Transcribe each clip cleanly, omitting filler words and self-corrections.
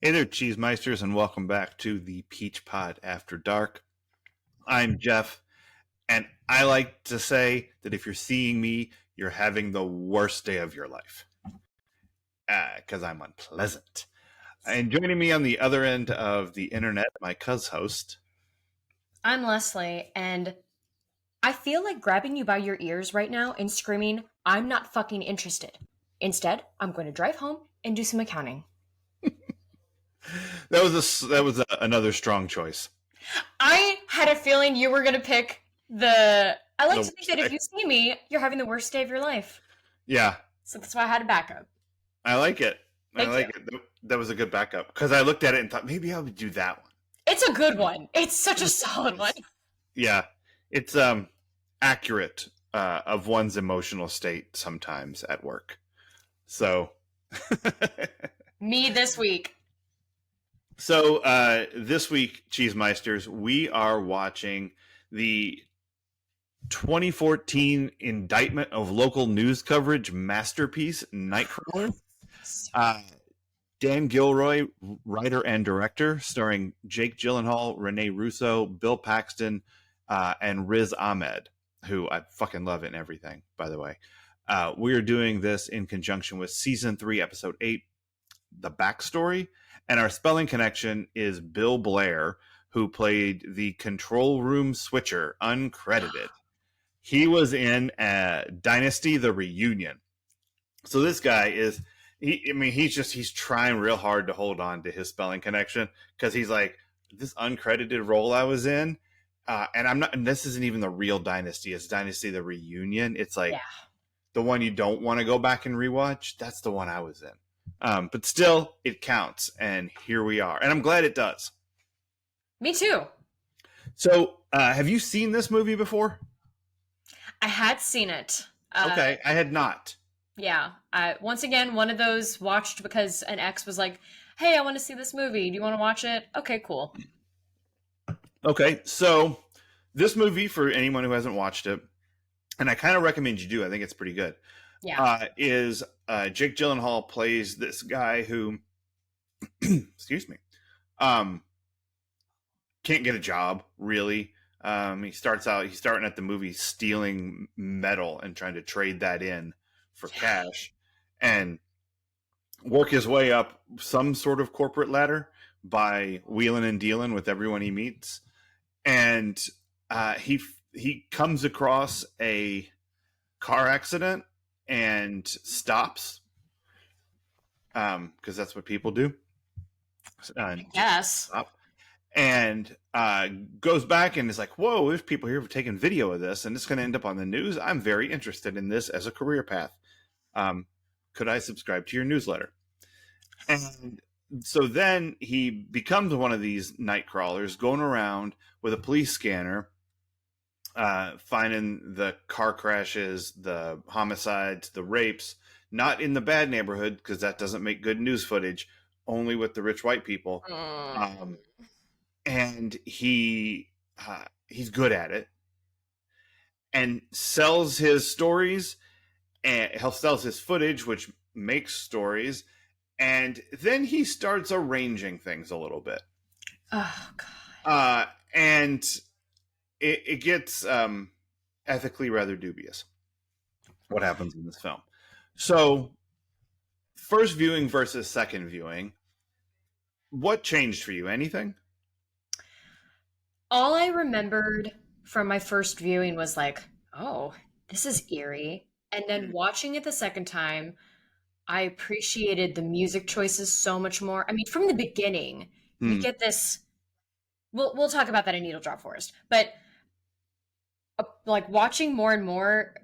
Hey there, Cheesemeisters, and welcome back to the Peach Pod After Dark. I'm Jeff, and I like to say that if you're seeing me, you're having the worst day of your life. Because I'm unpleasant. And joining me on the other end of the internet, my host. I'm Leslie, and I feel like grabbing you by your ears right now and screaming, I'm not fucking interested. Instead, I'm going to drive home and do some accounting. Another strong choice. I had a feeling you were going to pick I like to think that if you see me, you're having the worst day of your life. Yeah. So that's why I had a backup. I like it. I like it. That was a good backup. Because I looked at it and thought, maybe I would do that one. It's a good one. It's such a solid one. Yeah. It's accurate of one's emotional state sometimes at work. So. Me this week. So this week, Cheesemeisters, we are watching the 2014 indictment of local news coverage masterpiece, Nightcrawler. Dan Gilroy, writer and director, starring Jake Gyllenhaal, Renee Russo, Bill Paxton, and Riz Ahmed, who I fucking love in everything, by the way. We are doing this in conjunction with Season 3, Episode 8, The Backstory. And our spelling connection is Bill Blair, who played the control room switcher, uncredited. He was in Dynasty: The Reunion. So this guy is, he's trying real hard to hold on to his spelling connection because he's like, this uncredited role I was in, and this isn't even the real Dynasty. It's Dynasty: The Reunion. It's like the one you don't want to go back and rewatch. That's the one I was in. But still, it counts, and here we are. And I'm glad it does. Me too. So, have you seen this movie before? I had seen it. Okay, I had not. Yeah. Once again, one of those watched because an ex was like, hey, I want to see this movie. Do you want to watch it? Okay, cool. Okay, so this movie, for anyone who hasn't watched it, and I kind of recommend you do, I think it's pretty good. Yeah. Is Jake Gyllenhaal plays this guy who, excuse me, can't get a job, really. He's starting at the movie stealing metal and trying to trade that in for cash and work his way up some sort of corporate ladder by wheeling and dealing with everyone he meets. And he comes across a car accident and stops because that's what people do. Yes. And goes back and is like, whoa, there's people here taking video of this, and it's going to end up on the news. I'm very interested in this as a career path. Could I subscribe to your newsletter? And so then he becomes one of these night crawlers going around with a police scanner, finding the car crashes, the homicides, the rapes, not in the bad neighborhood, because that doesn't make good news footage, only with the rich white people. And he's good at it and sells his stories, and he sells his footage, which makes stories. And then he starts arranging things a little bit. Oh, God. And it gets ethically rather dubious what happens in this film. So, first viewing versus second viewing, what changed for you? Anything? All I remembered from my first viewing was like, oh, this is eerie. And then watching it the second time, I appreciated the music choices so much more. I mean, from the beginning, you get this. We'll talk about that in Needle Drop Forest, but like watching more and more,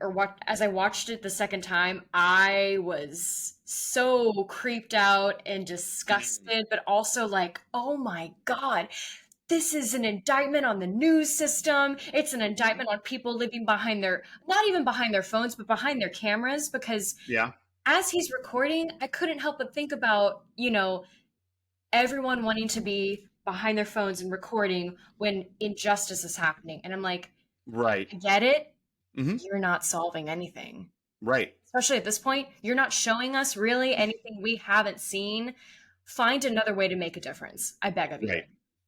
as I watched it the second time, I was so creeped out and disgusted, but also like, oh my God, this is an indictment on the news system. It's an indictment on people living behind not even behind their phones, but behind their cameras, because as he's recording, I couldn't help but think about, everyone wanting to be behind their phones and recording when injustice is happening. And I'm like, right. I get it. Mm-hmm. You're not solving anything. Right. Especially at this point, you're not showing us really anything we haven't seen find another way to make a difference. I beg of you. Right.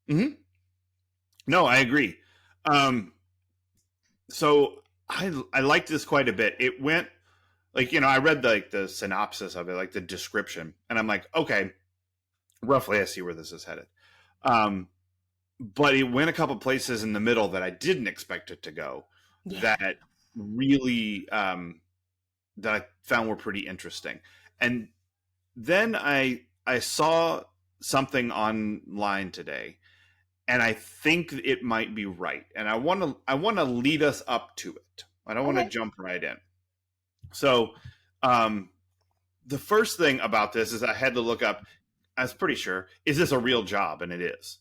Hmm. No, I agree. Um, so I liked this quite a bit. It went like, I read the synopsis of it, like the description, and I'm like, okay, roughly I see where this is headed. Um, but it went a couple places in the middle that I didn't expect it to go. Yeah. That really that I found were pretty interesting. And then I saw something online today, and I think it might be right. And I want to lead us up to it. I don't want to Okay. jump right in. So, um, the first thing about this is I had to look up. I was pretty sure, is this a real job? And it is.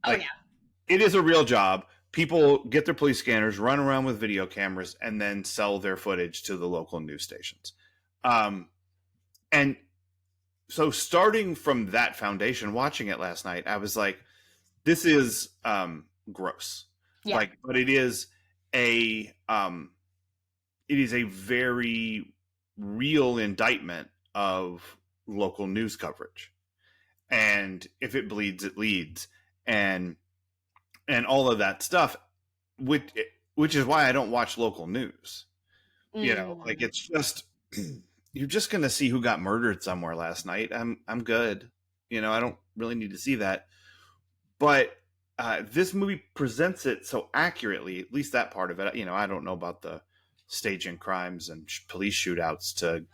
Oh Like, yeah. it is a real job. People get their police scanners, run around with video cameras, and then sell their footage to the local news stations. Um, and so, starting from that foundation, watching it last night, I was like, "This is gross." Yeah. Like, but a it is a very real indictment of local news coverage, and if it bleeds, it leads, and all of that stuff, which which is why I don't watch local news. Like, Mm. it's just you're just gonna see who got murdered somewhere last night. I'm good. I don't really need to see that. But this movie presents it so accurately, at least that part of it. I don't know about the staging crimes and police shootouts to,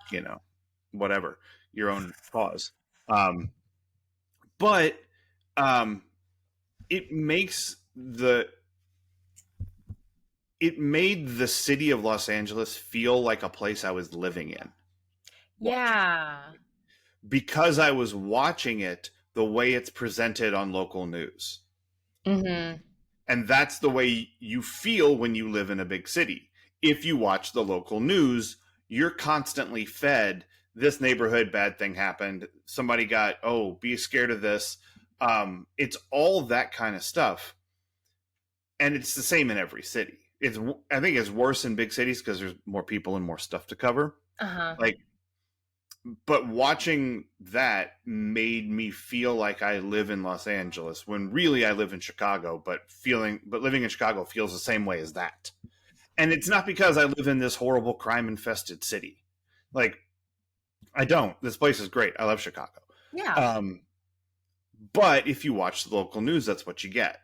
whatever, your own cause. Um, but um, it makes it made the city of Los Angeles feel like a place I was living in watching, Yeah. because I was watching it the way it's presented on local news. Mm-hmm. And that's the way you feel when you live in a big city. If you watch the local news, you're constantly fed this neighborhood bad thing happened. Somebody got, oh, be scared of this. It's all that kind of stuff. And it's the same in every city. I think it's worse in big cities because there's more people and more stuff to cover. Uh-huh. Like, but watching that made me feel like I live in Los Angeles when really I live in Chicago, but living in Chicago feels the same way as that. And it's not because I live in this horrible crime infested city. Like, I don't. This place is great. I love Chicago. Yeah. Um, but if you watch the local news, that's what you get.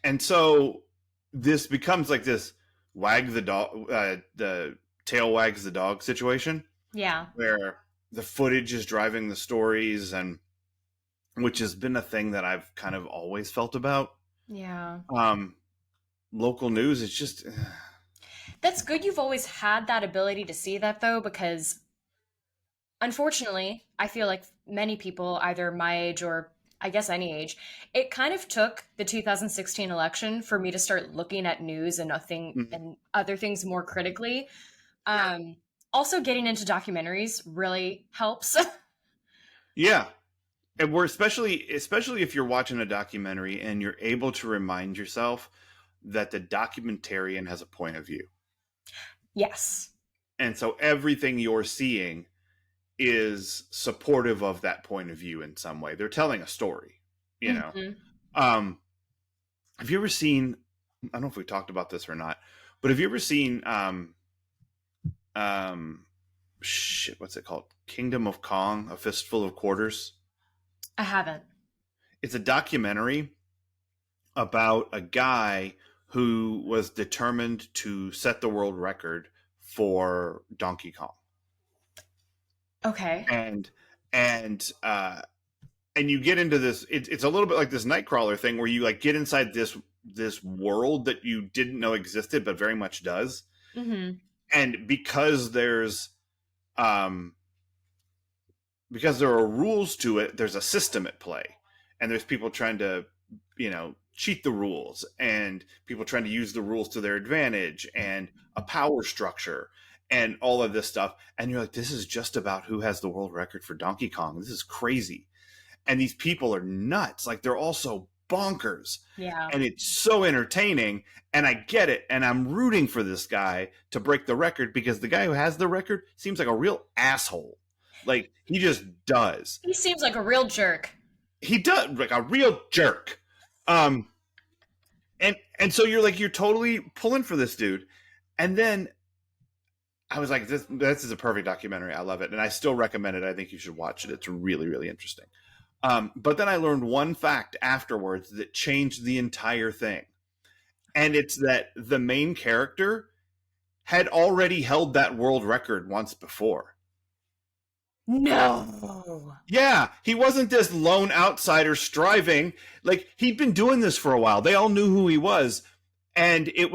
And so this becomes like this wag the dog, the tail wags the dog situation, Yeah. where the footage is driving the stories, and which has been a thing that I've kind of always felt about. Yeah. Um, Local news is just That's good you've always had that ability to see that though, because unfortunately, I feel like many people, either my age or I guess any age, it kind of took the 2016 election for me to start looking at news and nothing and other things more critically. Um, Also, getting into documentaries really helps. yeah. And we're especially if you're watching a documentary and you're able to remind yourself that the documentarian has a point of view. Yes. And so everything you're seeing is supportive of that point of view in some way. They're telling a story, you know. Hmm. Um, have you ever seen, I don't know if we talked about this or not, but have you ever seen um shit, what's it called? Kingdom of Kong, A Fistful of Quarters? I haven't. It's a documentary about a guy who was determined to set the world record for Donkey Kong. Okay. And and uh and you get into this, it's a little bit like this Nightcrawler thing where you like get inside this world that you didn't know existed but very much does. Hmm. And um because there are rules to it, there's a system at play, and there's people trying to, cheat the rules, and people trying to use the rules to their advantage, and a power structure, and all of this stuff. And you're like, this is just about who has the world record for Donkey Kong. This is crazy. And these people are nuts. Like, they're all so bonkers. Yeah. And it's so entertaining. And I get it. And I'm rooting for this guy to break the record because the guy who has the record seems like a real asshole. Like he just does. He seems like a real jerk. He does like a real jerk. Um, and so you're totally pulling for this dude, and then I was like, this is a perfect documentary. I love it, and I still recommend it. I think you should watch it. It's really really interesting. But then I learned one fact afterwards that changed the entire thing, and it's that the main character had already held that world record once before. No. Yeah, he wasn't this lone outsider striving. Like he'd been doing this for a while. They all knew who he was, and it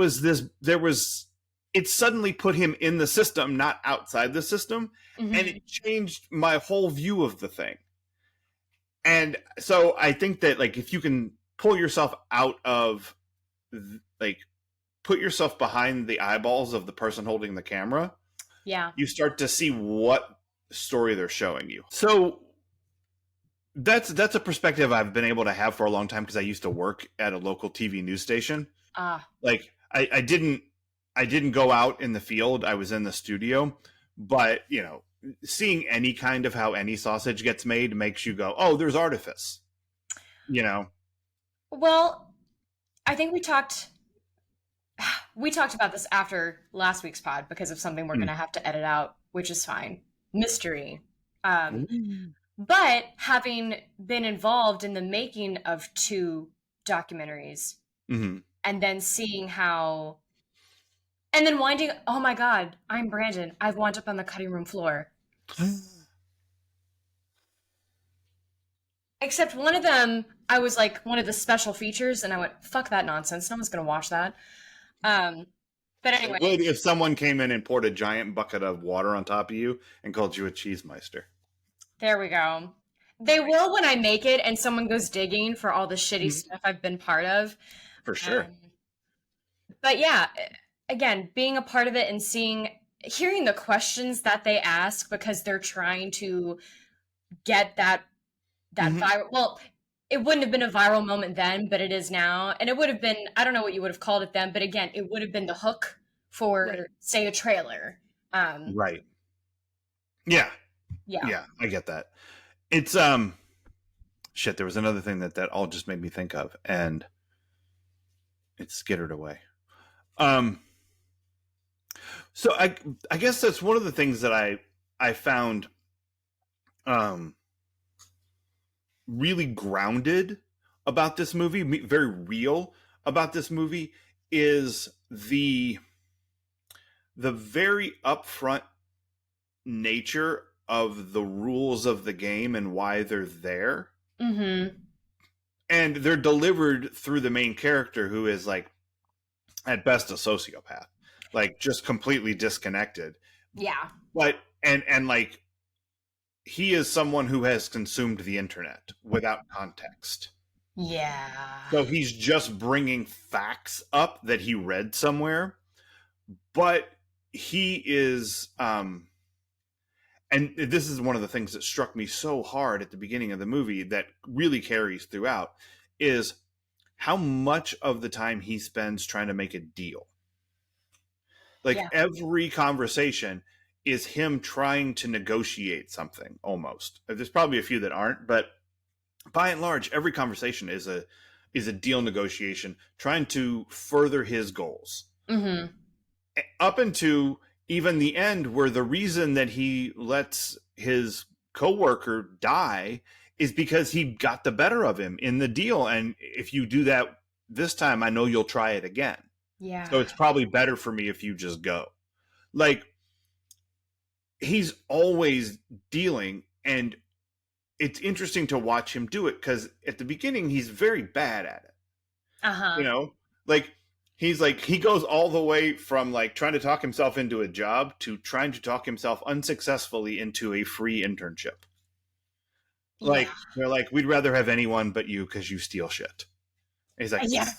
suddenly put him in the system, not outside the system, and Mm-hmm. it changed my whole view of the thing. And so I think that like if you can pull yourself out of like put yourself behind the eyeballs of the person holding the camera, Yeah. you start to see what story they're showing you. So that's a perspective I've been able to have for a long time because I used to work at a local TV news station. Ah. Like I didn't go out in the field. I was in the studio, but seeing any kind of how any sausage gets made makes you go, "Oh, there's artifice." You know. Well, I think we talked about this after last week's pod because of something we're going Mm. to have to edit out, which is fine. Mystery. Um, but having been involved in the making of two documentaries Mm-hmm. and then seeing how, and then winding, oh my God, I'm Brandon. I've wound up on the cutting room floor. Except one of them, I was like one of the special features, and I went, fuck that nonsense. No one's going to watch that. Um, but It anyway, would if someone came in and poured a giant bucket of water on top of you and called you a cheese meister. there we go. They will when I make it and someone goes digging for all the shitty Mhm. stuff I've been part of. For sure. Um, but yeah, again, being a part of it and hearing the questions that they ask because they're trying to get that Mhm. viral. Well, it wouldn't have been a viral moment then, but it is now, and it would have been. I don't know what you would have called it then, but again, it would have been the hook for, Right. say, a trailer. Right. Yeah. Yeah, Yeah. I get that. It's shit. There was another thing that all just made me think of, and it skittered away. Um. So I guess that's one of the things that I found um really grounded about this movie, very real about this movie, is the very upfront nature of the rules of the game and why they're there. mm-hmm. And they're delivered through the main character who is like at best a sociopath, like just completely disconnected. Yeah, But and like he is someone who has consumed the internet without context. yeah, So he's just bringing facts up that he read somewhere, but he is and this is one of the things that struck me so hard at the beginning of the movie that really carries throughout is how much of the time he spends trying to make a deal. Like yeah, every conversation is him trying to negotiate something almost. There's probably a few that aren't, but by and large every conversation is a deal negotiation trying to further his goals. mm-hmm. Up into even the end where the reason that he lets his coworker die is because he got the better of him in the deal, and if you do that this time I know you'll try it again, so Yeah, it's probably better for me if you just go. Like he's always dealing, and it's interesting to watch him do it because at the beginning he's very bad at it. uh-huh, You know, like he goes all the way from like trying to talk himself into a job to trying to talk himself unsuccessfully into a free internship. yeah, Like they're like, we'd rather have anyone but you because you steal shit. And he's like, yeah.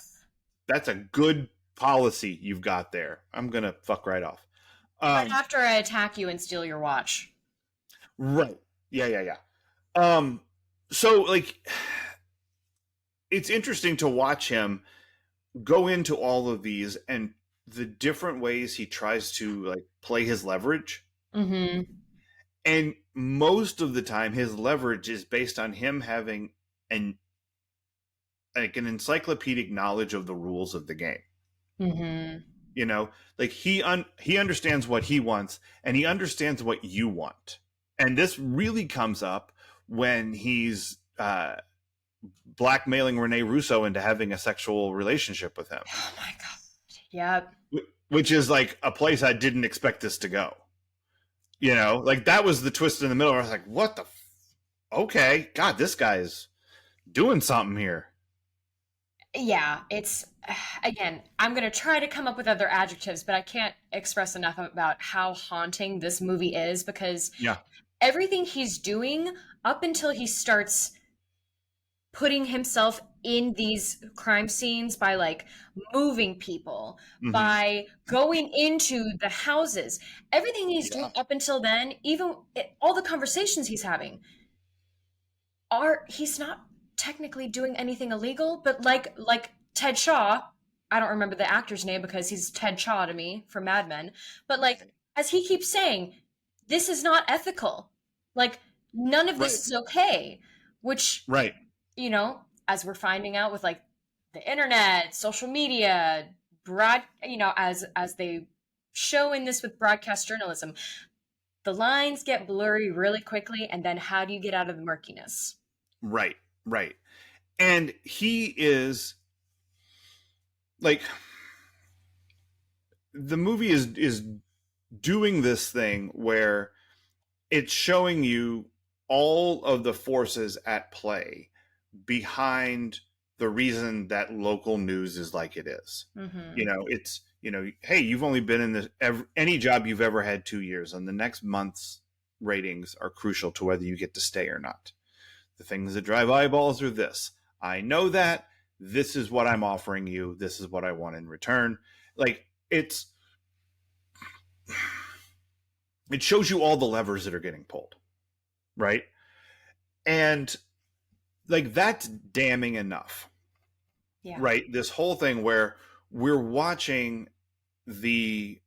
that's a good policy you've got there. I'm gonna fuck right off. But Um, after I attack you and steal your watch, right. Yeah, yeah, yeah. So like it's interesting to watch him go into all of these and the different ways he tries to like play his leverage. mm-hmm. And most of the time, his leverage is based on him having an an encyclopedic knowledge of the rules of the game. Mm-hmm. You know, like he understands what he wants, and he understands what you want. And this really comes up when he's blackmailing Rene Russo into having a sexual relationship with him, Oh my God. Yep. which is like a place I didn't expect this to go. You know, like that was the twist in the middle. Where I was like, what the? Okay, God, this guy's doing something here. Yeah, it's again, I'm going to try to come up with other adjectives, but I can't express enough about how haunting this movie is because Yeah. everything he's doing up until he starts putting himself in these crime scenes by like moving people, Mm-hmm. by going into the houses, everything he's doing Yeah. up until then, even all the conversations he's having, are he's not technically doing anything illegal, but like Ted Shaw, I don't remember the actor's name because he's Ted Shaw to me from Mad Men, but like as he keeps saying, this is not ethical. Like none of Right. this is okay, which Right. as we're finding out with like the internet, social media, as they show in this with broadcast journalism, the lines get blurry really quickly, and then how do you get out of the murkiness? Right. Right. And he is like the movie is doing this thing where it's showing you all of the forces at play behind the reason that local news is like it is. Mm-hmm. It's hey, you've only been in this any job you've ever had 2 years, and the next month's ratings are crucial to whether you get to stay or not. The things that drive eyeballs are this. I know that. This is what I'm offering you. This is what I want in return. Like it shows you all the levers that are getting pulled, right? And like that's damning enough, Yeah. right? This whole thing where we're watching the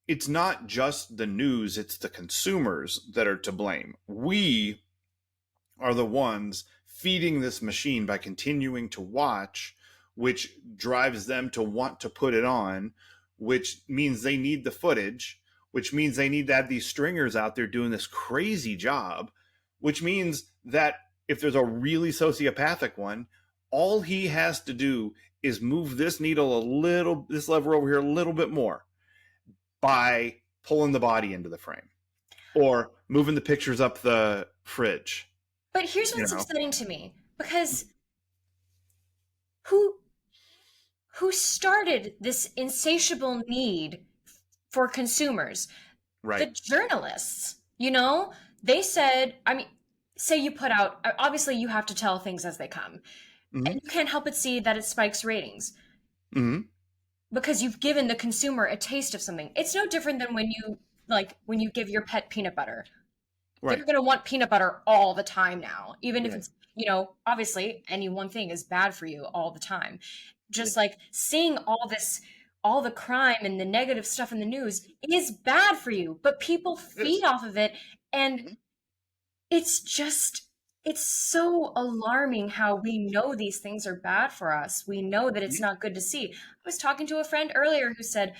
it's not just the news, it's the consumers that are to blame. We are the ones feeding this machine by continuing to watch, which drives them to want to put it on, which means they need the footage, which means they need to have these stringers out there doing this crazy job, which means that if there's a really sociopathic one, all he has to do is move this needle this lever over here a little bit more by pulling the body into the frame or moving the pictures up the fridge. But here's You what's know, upsetting to me because who who started this insatiable need for consumers? The right? journalists. They said, I mean, say you put out, obviously you have to tell things as they come. Mm-hmm. And you can't help but see that it spikes ratings Mm-hmm. because you've given the consumer a taste of something. It's no different than when you give your pet peanut butter. Right. They're going to want peanut butter all the time now, even if Right. it's, obviously any one thing is bad for you all the time. Yeah. Just like seeing all the crime and the negative stuff in the news is bad for you, but people feed Yes. off of it. And Mm-hmm. it's so alarming how we know these things are bad for us. We know that it's Yeah. not good to see. I was talking to a friend earlier who said,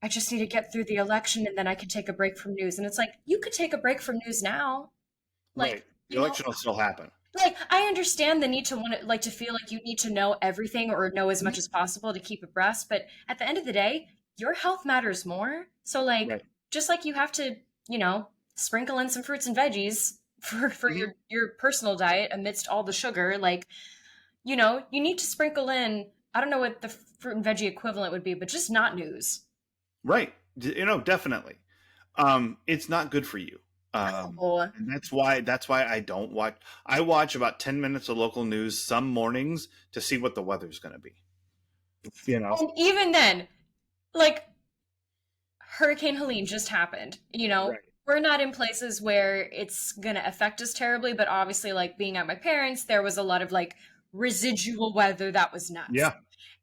I just need to get through the election and then I can take a break from news. And it's like, you could take a break from news now. Like, Right. The election will still happen. like I understand the need to want to like to feel like you need to know everything or know as Mm-hmm. much as possible to keep abreast, but at the end of the day, your health matters more. So like Right. just like you have to, sprinkle in some fruits and veggies for Mm-hmm. your personal diet amidst all the sugar, like, you need to sprinkle in, I don't know what the fruit and veggie equivalent would be, but just not news. Right. Definitely. It's not good for you. Oh. And that's why I don't watch. I watch about 10 minutes of local news some mornings to see what the weather's going to be. You know. And even then, like Hurricane Helene just happened. Right. We're not in places where it's gonna affect us terribly, but obviously, like being at my parents', there was a lot of like residual weather that was nuts. Yeah.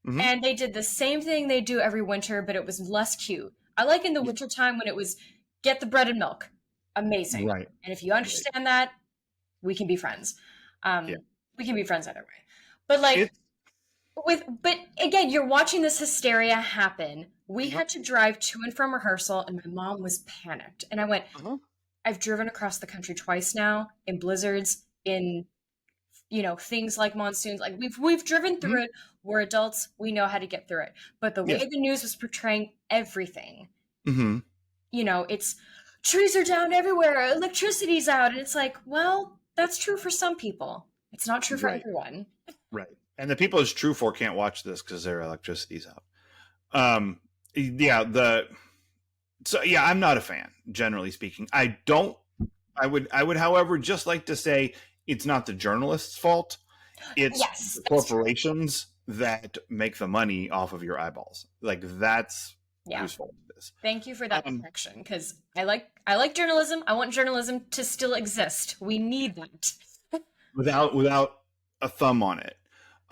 Mm-hmm. And they did the same thing they do every winter, but it was less cute. I like in the Yeah. wintertime when it was get the bread and milk. amazing. Right. And if you Right. understand that, we can be friends. Yeah. We can be friends either way. But like, It's but again, you're watching this hysteria happen. We uh-huh. had to drive to and from rehearsal, and my mom was panicked. And I went, Uh-huh. I've driven across the country twice now in blizzards, in things like monsoons. Like we've driven Hmm. through it. We're adults. We know how to get through it. But the way Yeah. the news was portraying everything, Hmm. it's trees are down everywhere, electricity's out, and it's like, well, that's true for some people. It's not true for Right. everyone. Right. And the people it's true for can't watch this because their electricity's out. Um. Yeah. I'm not a fan, generally speaking. I don't. I would, however, just like to say it's not the journalist's fault. It's Yes, the that's true. corporations that make the money off of your eyeballs. Like that's Yeah. whose fault it is. Thank you for that Um, correction, because I like journalism. I want journalism to still exist. We need that. without a thumb on it.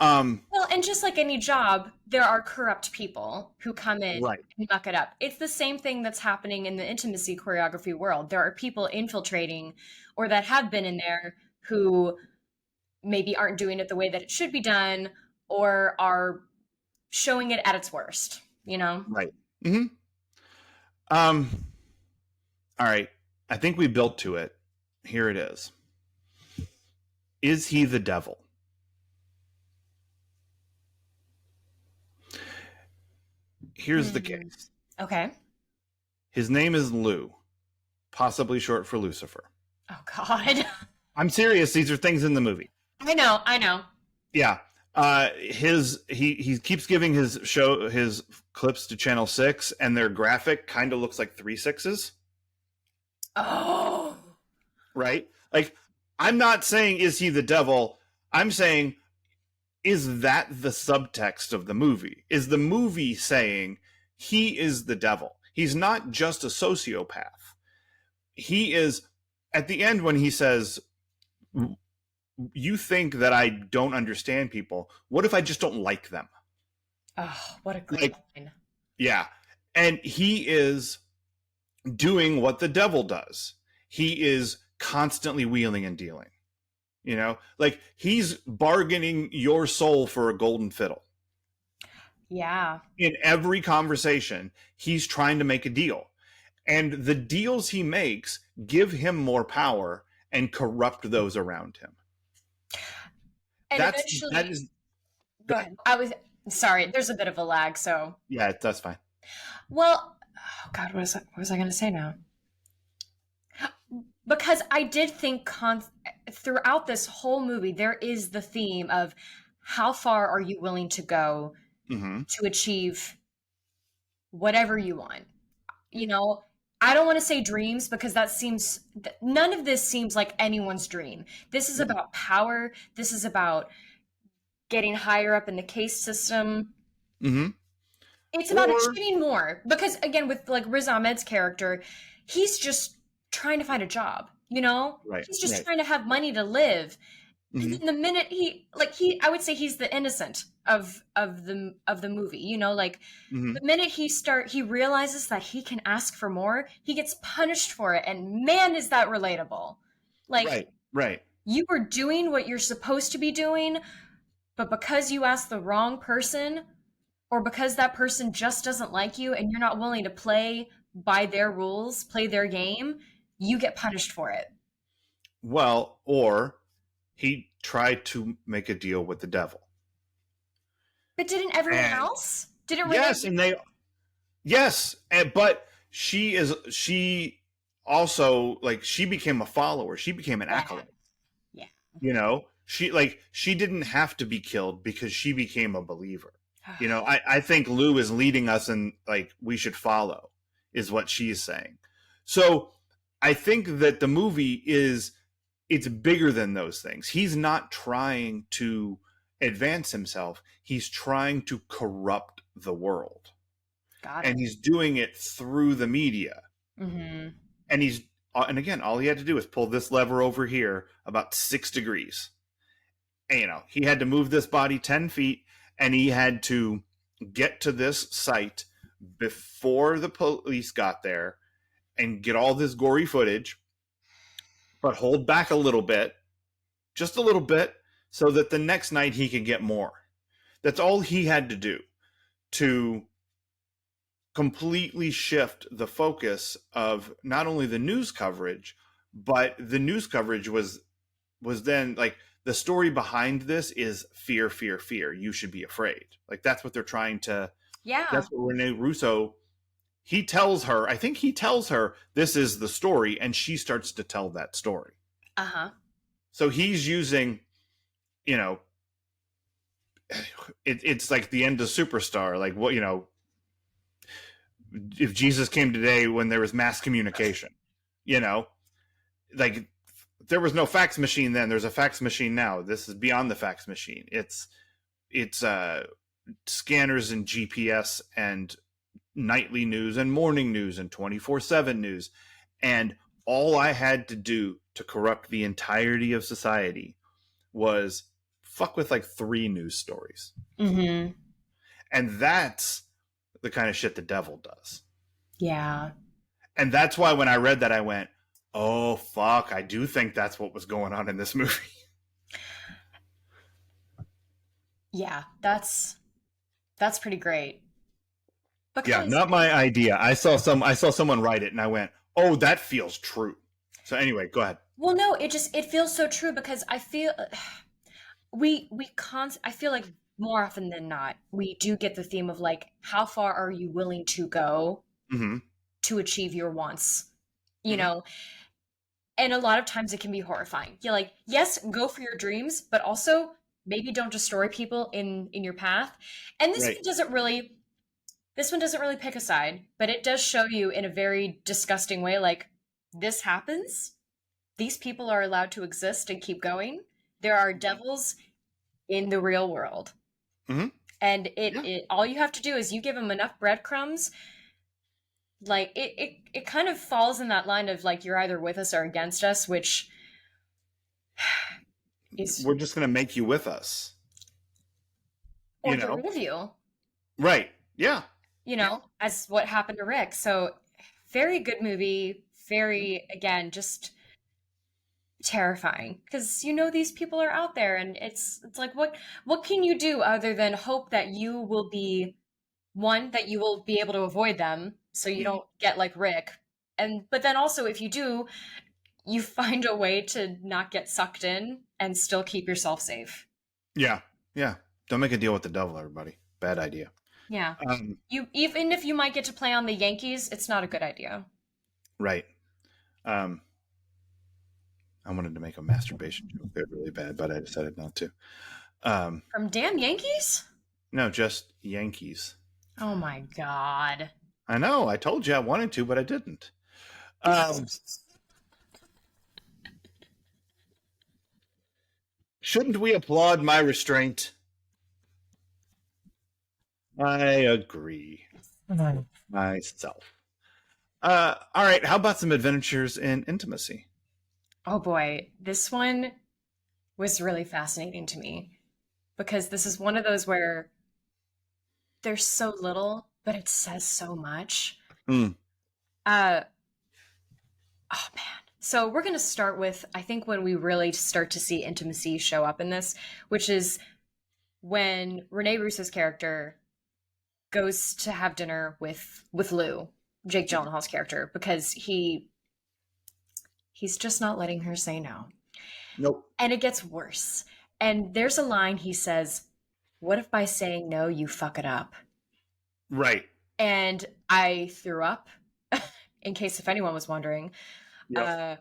Um, Well, and just like any job, there are corrupt people who come in right. and muck it up. It's the same thing that's happening in the intimacy choreography world. There are people infiltrating or that have been in there who maybe aren't doing it the way that it should be done or are showing it at its worst, you know? Right. Hmm. Um, all right. I think we built to it. Here it is. Is he the devil? Here's the Hmm. case. Okay. His name is Lou, possibly short for Lucifer. Oh, God. I'm serious. These are things in the movie. I know, I know. Yeah. He keeps giving his clips to Channel 6, and their graphic kind of looks like three sixes, Oh. right? Like, I'm not saying is he the devil. I'm saying is that the subtext of the movie? Is the movie saying he is the devil? He's not just a sociopath. He is at the end when he says, you think that I don't understand people. What if I just don't like them? Oh, what a great Like, line. yeah. And he is doing what the devil does. He is constantly wheeling and dealing. Like he's bargaining your soul for a golden fiddle. Yeah. In every conversation, he's trying to make a deal. And the deals he makes give him more power and corrupt those around him. And That eventually, is go ahead. I was sorry, there's a bit of a lag, so yeah, that's fine. well, oh God, what was I gonna say now? Because I did think throughout this whole movie, there is the theme of how far are you willing to go Mm-hmm. to achieve whatever you want. You know, I don't want to say dreams because none of this seems like anyone's dream. This is about power. This is about getting higher up in the case system. Mm-hmm. It's about Or achieving more because again, with like Riz Ahmed's character, he's just trying to find a job. right, He's just right. trying to have money to live. And Mm-hmm. then the minute I would say he's the innocent of the movie. Like Mm-hmm. the minute he realizes that he can ask for more, he gets punished for it, and man, is that relatable. Like Right, right. you were doing what you're supposed to be doing, but because you asked the wrong person, or because that person just doesn't like you and you're not willing to play by their rules, play their game, you get punished for it. Well, or he tried to make a deal with the devil. But didn't everyone And else? Didn't Renee? yes, but she also like she became a follower. She became an Yeah. acolyte. Yeah. She didn't have to be killed because she became a believer. I think Lou is leading us and like we should follow is what she's saying. So I think that the movie it's bigger than those things. He's not trying to advance himself. He's trying to corrupt the world. Got And it. he's doing it through the media. Mm-hmm. And again, all he had to do was pull this lever over here about 6 degrees. And, he had to move this body 10 feet and he had to get to this site before the police got there and get all this gory footage but hold back a little bit, just a little bit, so that the next night he can get more. That's all he had to do to completely shift the focus of not only the news coverage, but the news coverage was then like the story behind this is fear, fear, fear. You should be afraid. Like that's what they're trying to. Yeah. That's what Rene Russo. He tells her. I think he tells her this is the story, and she starts to tell that story. Uh-huh. So he's using, you know, it's like the end of Superstar. Like what if Jesus came today when there was mass communication, you know, like there was no fax machine then. There's a fax machine now. This is beyond the fax machine. It's scanners and GPS and nightly news and morning news and 24/7 news. And all I had to do to corrupt the entirety of society was fuck with like 3 news stories. Mm-hmm. And that's the kind of shit the devil does. Yeah. And that's why when I read that, I went, oh, fuck, I do think that's what was going on in this movie. Yeah, that's pretty great. Yeah, Because not my idea. I saw someone write it and I went, oh, that feels true. So anyway, go ahead. well, no, it feels so true because I feel I feel like more often than not, we do get the theme of like how far are you willing to go Mm-hmm. to achieve your wants? You Mm-hmm. know, and a lot of times it can be horrifying. You're like, yes, go for your dreams, but also maybe don't destroy people in your path. And Right. this one doesn't really pick a side, but it does show you in a very disgusting way like this happens. These people are allowed to exist and keep going. There are devils in the real world. Mm-hmm. And Yeah. it all you have to do is you give them enough breadcrumbs, like it kind of falls in that line of like you're either with us or against us, which is We're just going to make you with us. or You get know? rid of you, Right. Yeah. Yeah. as what happened to Rick. So very good movie, very again, just terrifying because these people are out there and it's like what can you do other than hope that you will be one that you will be able to avoid them so you Mm-hmm. don't get like Rick, and but then also if you do, you find a way to not get sucked in and still keep yourself safe. Yeah. Yeah. Don't make a deal with the devil, everybody. Bad idea. Yeah. Um, You even if you might get to play on the Yankees, it's not a good idea. right. Um, I wanted to make a masturbation joke there really bad, but I decided not to. Um, From damn Yankees? no, just Yankees. Oh my god. I know. I told you I wanted to, but I didn't. Um, shouldn't we applaud my restraint? I agree. Myself. All right. How about some adventures in intimacy? Oh boy, this one was really fascinating to me because this is one of those where there's so little, but it says so much. Mm, Uh, oh man. So we're going to start with, I think, when we really start to see intimacy show up in this, which is when Rene Russo's character goes to have dinner with Lou, Jake Gyllenhaal's character, because he's just not letting her say no. nope. And it gets worse. And there's a line he says, "What if by saying no you fuck it up?" Right. And I threw up, in case if anyone was wondering. Yep. Uh,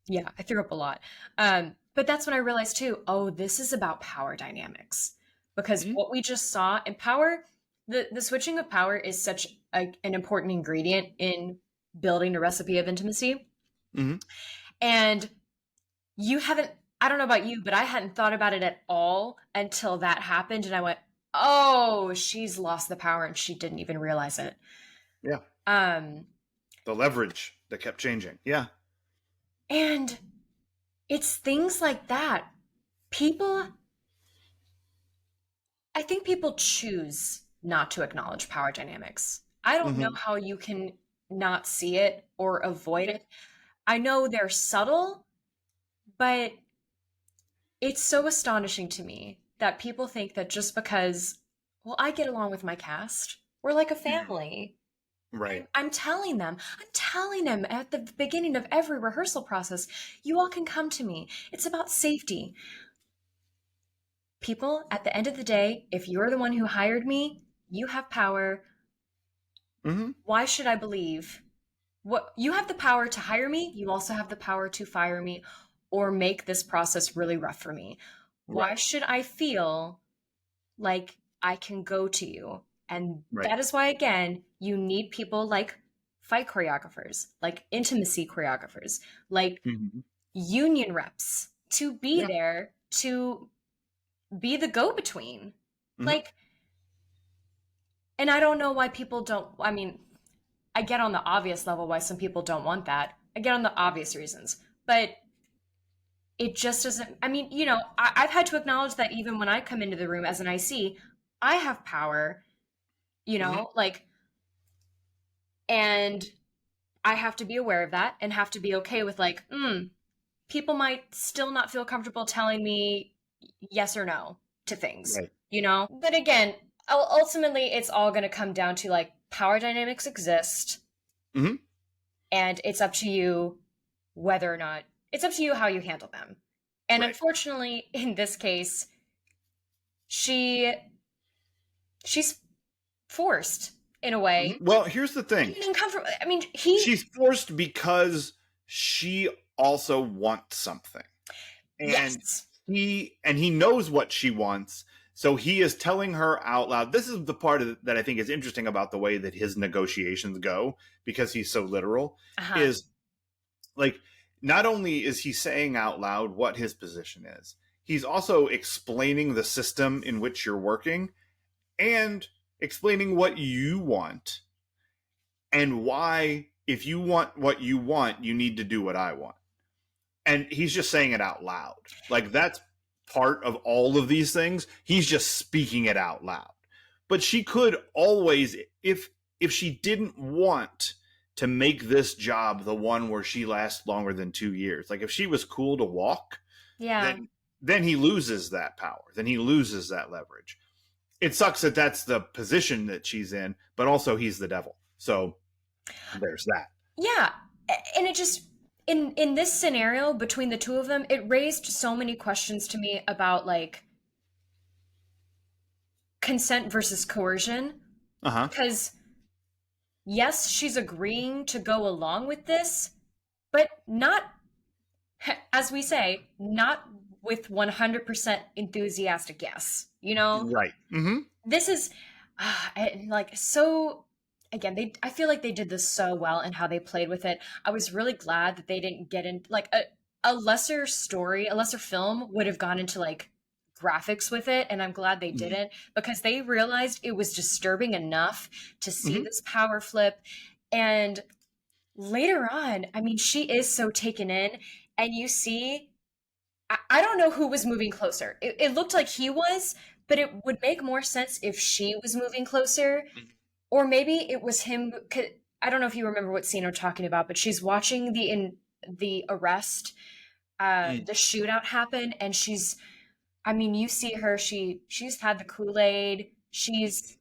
yeah, I threw up a lot. But that's when I realized too, oh, this is about power dynamics. Because Mhm. what we just saw in power, the switching of power is such an important ingredient in building a recipe of intimacy. Mhm. And you haven't, I don't know about you, but I hadn't thought about it at all until that happened. And I went, oh, she's lost the power and she didn't even realize it. Yeah. Um, The leverage that kept changing. Yeah. and it's things like that. People, I think people choose not to acknowledge power dynamics. I don't know Hmm. how you can not see it or avoid it. I know they're subtle, But it's so astonishing to me that people think that just because, well, I get along with my cast, we're like a family. Right. I'm telling them at the beginning of every rehearsal process, you all can come to me. It's about safety. People, at the end of the day, if you're the one who hired me, you have power. Mm-hmm. Why should I believe what you have the power to hire me? You also have the power to fire me or make this process really rough for me. Why Right. should I feel like I can go to you? And Right. that is why, again, you need people like fight choreographers, like intimacy choreographers, like Mm-hmm. union reps to be Yeah. there to be the go between. Mm-hmm. Like, and I don't know why people don't. I mean, I get on the obvious level why some people don't want that. I get on the obvious reasons. But it just doesn't. I mean, I've had to acknowledge that even when I come into the room as an IC, I have power, Mm-hmm. like, and I have to be aware of that and have to be okay with, like, people might still not feel comfortable telling me yes or no to things, Right. But again, ultimately, it's all going to come down to, like, power dynamics exist, Mm-hmm. and it's up to you whether or not, it's up to you how you handle them. And Right. unfortunately, in this case, she she's forced in a way. Well, here's the I thing. mean, uncomfortable. I mean, She's forced because she also wants something. And yes, he knows what she wants. So he is telling her out loud. This is the part that I think is interesting about the way that his negotiations go, because he's so literal, uh-huh, is like, not only is he saying out loud what his position is, he's also explaining the system in which you're working and explaining what you want and why, if you want what you want, you need to do what I want. And he's just saying it out loud. Like, that's part of all of these things. He's just speaking it out loud. But she could always, if she didn't want to make this job the one where she lasts longer than 2 years, like if she was cool to walk, yeah, then he loses that power. Then he loses that leverage. It sucks that that's the position that she's in, but also he's the devil. So there's that. yeah. And it just, in this scenario between the two of them, it raised so many questions to me about, like, consent versus coercion. Uh-huh. Because yes, she's agreeing to go along with this, but not, as we say, not with 100% enthusiastic yes. Right. Mm-hmm. This is like, so, again, I feel like they did this so well and how they played with it. I was really glad that they didn't get in, like, a lesser story, a lesser film would have gone into, like, graphics with it, and I'm glad they Mm-hmm. didn't, because they realized it was disturbing enough to see Mm-hmm. this power flip. And later on, I mean, she is so taken in, and you see, I don't know who was moving closer. It looked like he was, but it would make more sense if she was moving closer, or maybe it was him. I don't know if you remember what scene I'm talking about, but she's watching the arrest, the shootout happen, and she's. I mean, you see her. She's had the Kool-Aid. She's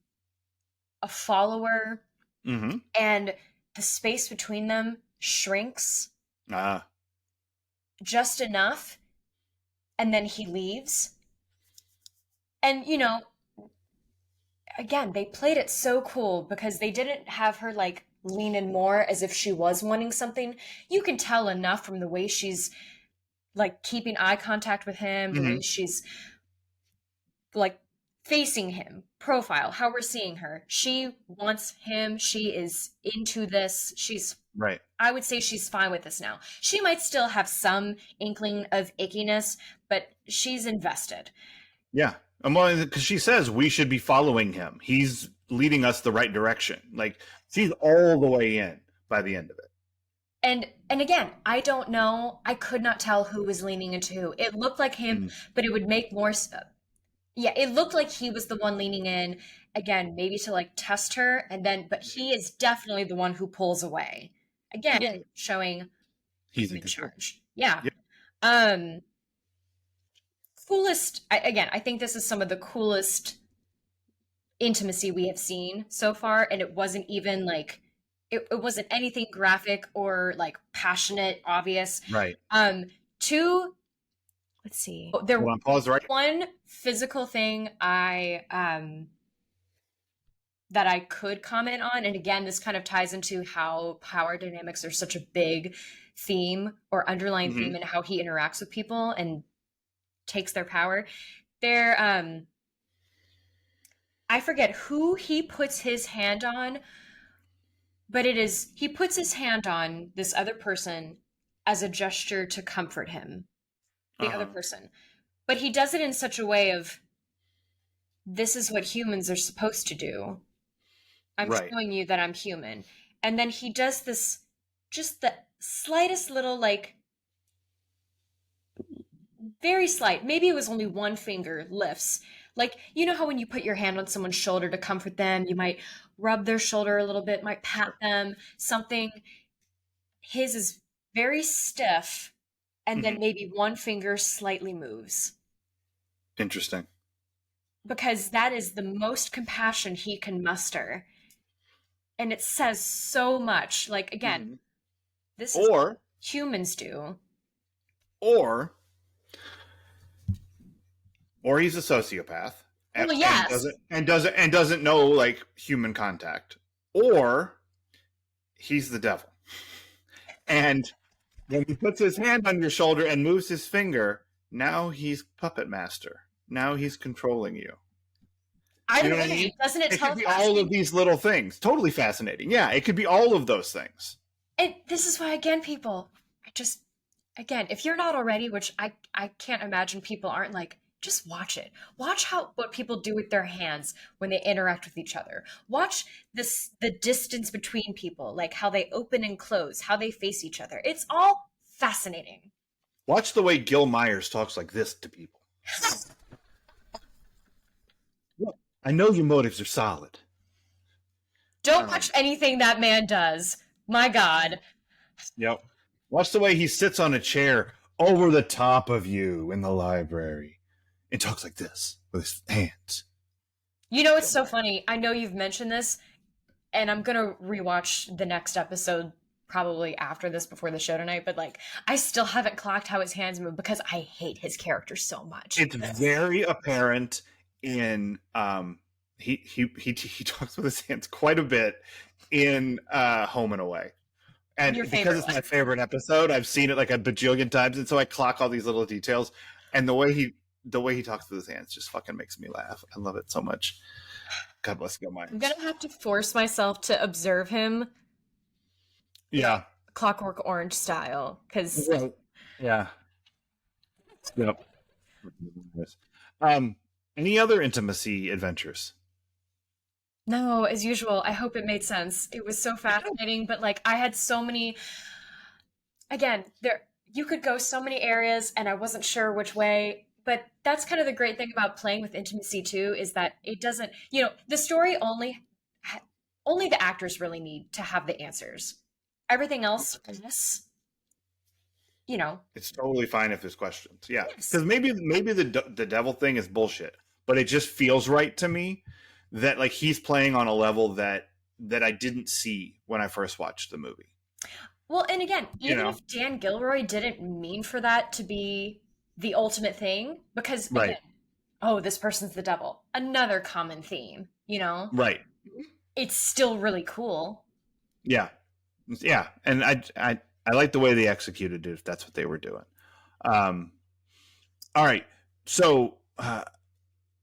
a follower, Mm-hmm. and the space between them shrinks Ah. just enough, and then he leaves. And again, they played it so cool because they didn't have her, like, lean in more as if she was wanting something. You can tell enough from the way she's, like, keeping eye contact with him, the way Mm-hmm. she's, like, facing him, profile, how we're seeing her. She wants him. She is into this. Right. I would say she's fine with this now. She might still have some inkling of ickiness, but she's invested. Yeah. Well, because she says we should be following him. He's leading us the right direction. Like, she's all the way in by the end of it. And again, I don't know. I could not tell who was leaning into who. It looked like him, Mm. but it would make more. Yeah, it looked like he was the one leaning in, again, maybe to, like, test her, and then, but he is definitely the one who pulls away. Again, Yeah. showing He's I'm in in control. charge. Yeah. Yeah. Um, coolest, again, I think this is some of the coolest intimacy we have seen so far, and it wasn't even like it wasn't anything graphic or like passionate, obvious. Right. Um, two, let's see. There Hold on, pause right. one physical thing that I could comment on, and again, this kind of ties into how power dynamics are such a big theme or underlying Mm-hmm. theme in how he interacts with people and takes their power. There, I forget who he puts his hand on, but he puts his hand on this other person as a gesture to comfort him, the other Uh-huh. person. But he does it in such a way of, this is what humans are supposed to do. I'm Right. showing you that I'm human. And then he does this, just the slightest little, like, very slight, maybe it was only one finger lifts. Like, you know how when you put your hand on someone's shoulder to comfort them, you might rub their shoulder a little bit, might pat them, something. His is very stiff, and then Mm-hmm. maybe one finger slightly moves. Interesting. Because that is the most compassion he can muster. And it says so much. Like, again, Mm-hmm. this is Or humans do. or or he's a sociopath Well, and yes. doesn't know like human contact, or he's the devil. And when he puts his hand on your shoulder and moves his finger, now he's puppet master. Now he's controlling you. You Either know what I way, mean? doesn't it It tell could us be all of fascinating? these little things. Totally fascinating. Yeah, it could be all of those things. And this is why, again, people, I just, again, if you're not already, which I can't imagine people aren't, like, just watch it. Watch what people do with their hands when they interact with each other. Watch the distance between people, like how they open and close, how they face each other. It's all fascinating. Watch the way Gil Myers talks like this to people. Look, I know your motives are solid. Don't Um, watch anything that man does. My God. yep. Watch the way he sits on a chair over the top of you in the library and talks like this with his hands. You know, it's Gil so Myers. funny. I know you've mentioned this, and I'm gonna rewatch the next episode probably after this before the show tonight, but like I still haven't clocked how his hands move because I hate his character so much. It's very apparent in he talks with his hands quite a bit in Home and Away. And Your because favorite it's one. my favorite episode, I've seen it like a bajillion times, and so I clock all these little details. And the way he talks with his hands just fucking makes me laugh. I love it so much. God bless Gil I'm Myers. gonna have to force myself to observe him, you know, Yeah. Clockwork Orange style, because Right. Yeah. Yep. Um, any other intimacy adventures? no, as usual, I hope it made sense. It was so fascinating, but like I had so many, again, there you could go so many areas and I wasn't sure which way, but that's kind of the great thing about playing with intimacy too is that it doesn't, the story only the actors really need to have the answers. Everything else, yes, you know, It's totally fine if there's questions. Yeah, yes. because maybe the devil thing is bullshit, but it just feels right to me that like he's playing on a level that I didn't see when I first watched the movie. Well, and again, You even know, if Dan Gilroy didn't mean for that to be the ultimate thing, because again, right, oh, this person's the devil, another common theme, right, it's still really cool. yeah, yeah, and I like the way they executed it if that's what they were doing. Um, all right, so